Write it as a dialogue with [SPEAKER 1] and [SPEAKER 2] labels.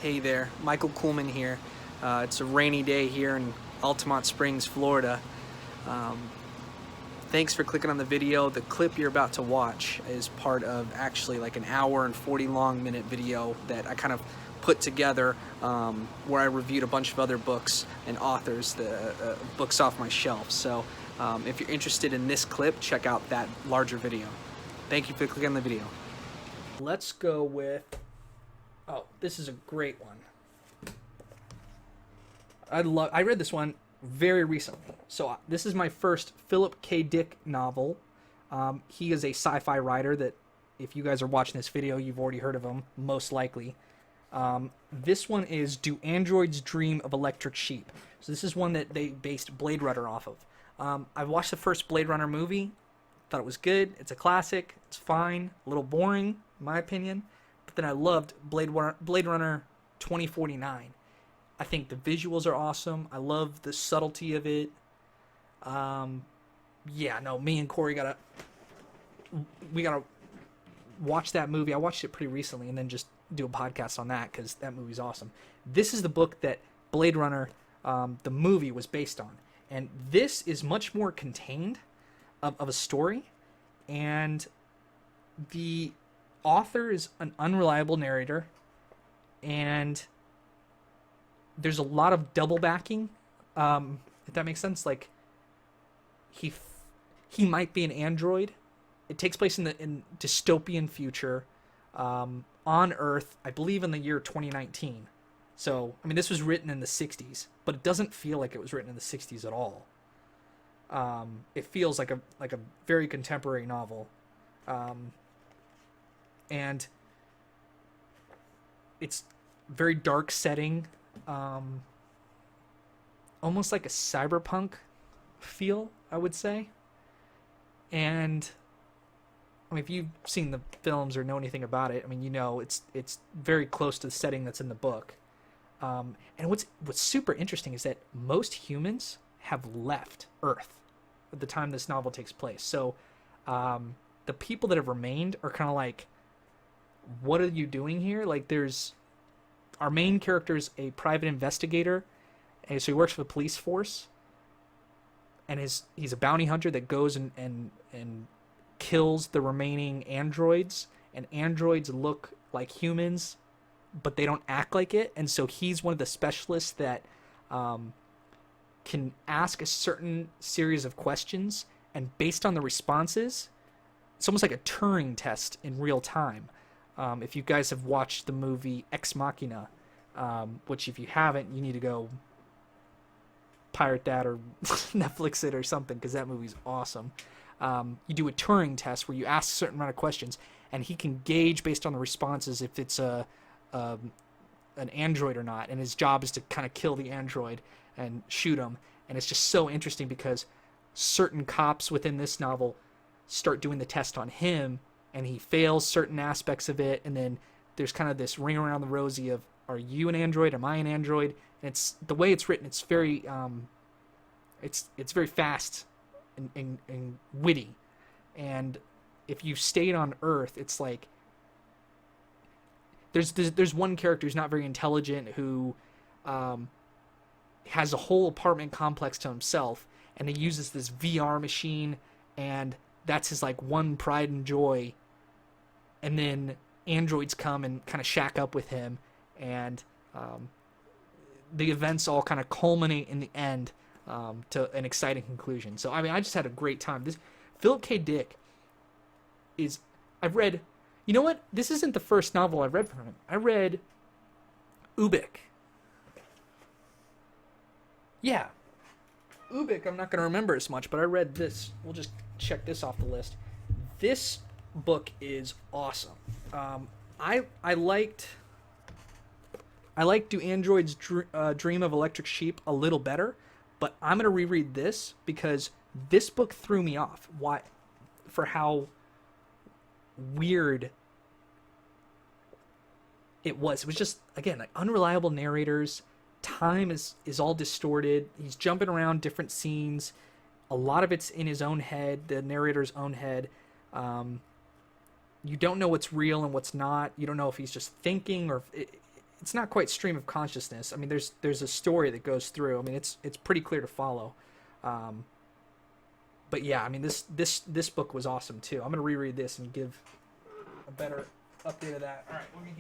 [SPEAKER 1] Hey there, Michael Kuhlman here. It's a rainy day here in Altamont Springs, Florida. Um, Thanks for clicking on the video. The clip you're about to watch is part of actually like an hour and 40 long minute video that I kind of put together where I reviewed a bunch of other books and authors, the books off my shelf. So if you're interested in this clip, check out that larger video. Thank you for clicking on the video. Let's go with... Oh, this is a great one. I read this one very recently. So this is my first Philip K. Dick novel. He is a sci-fi writer that, if you guys are watching this video, you've already heard of him, most likely. This one is Do Androids Dream of Electric Sheep? So this is one that they based Blade Runner off of. I watched the first Blade Runner movie. Thought it was good. It's a classic. It's fine. A little boring, in my opinion. But then I loved Blade Runner 2049. I think the visuals are awesome. I love the subtlety of it. Me and Corey we gotta watch that movie. I watched it pretty recently, and then just do a podcast on that because that movie's awesome. This is the book that Blade Runner, the movie, was based on, and this is much more contained of a story, and the author is an unreliable narrator, and there's a lot of double backing, if that makes sense. Like, he might be an android. It takes place in dystopian future, on Earth, I believe in the year 2019. So, I mean, this was written in the 60s, but it doesn't feel like it was written in the 60s at all. It feels like a very contemporary novel. And it's very dark setting, almost like a cyberpunk feel, I would say. And I mean, if you've seen the films or know anything about it, I mean, you know it's very close to the setting that's in the book. And what's super interesting is that most humans have left Earth at the time this novel takes place. So the people that have remained are kind of like, what are you doing here? Like, there's our main character is a private investigator, and so he works for the police force, and he's a bounty hunter that goes and kills the remaining androids, and androids look like humans, but they don't act like it, and so he's one of the specialists that can ask a certain series of questions, and based on the responses, it's almost like a Turing test in real time. If you guys have watched the movie Ex Machina, which if you haven't, you need to go pirate that or Netflix it or something, because that movie's awesome. You do a Turing test where you ask a certain amount of questions, and he can gauge based on the responses if it's an android or not, and his job is to kind of kill the android and shoot him. And it's just so interesting because certain cops within this novel start doing the test on him, and he fails certain aspects of it, and then there's kind of this ring around the rosy of, are you an android? Am I an android? And it's the way it's written. It's very, it's very fast and witty. And if you stayed on Earth, it's like there's one character who's not very intelligent who has a whole apartment complex to himself, and he uses this VR machine, and that's his like one pride and joy. And then androids come and kind of shack up with him, and the events all kind of culminate in the end to an exciting conclusion. So I mean, I just had a great time. This Philip K. Dick is, I've read, you know what? This isn't the first novel I've read from him. I read Ubik. Yeah, Ubik, I'm not going to remember as much, but I read this. We'll just check this off the list. This book is awesome. I liked Do Androids Dream of Electric Sheep a little better, but I'm going to reread this because this book threw me off. Why? For how weird it was. It was just, again, like unreliable narrators. Time is all distorted. He's jumping around different scenes. A lot of it's in his own head, the narrator's own head. You don't know what's real and what's not. You don't know if he's just thinking or if it's not quite stream of consciousness. I mean, there's a story that goes through. I mean, it's pretty clear to follow. But yeah, I mean, this book was awesome too. I'm gonna reread this and give a better update of that. All right, we're gonna keep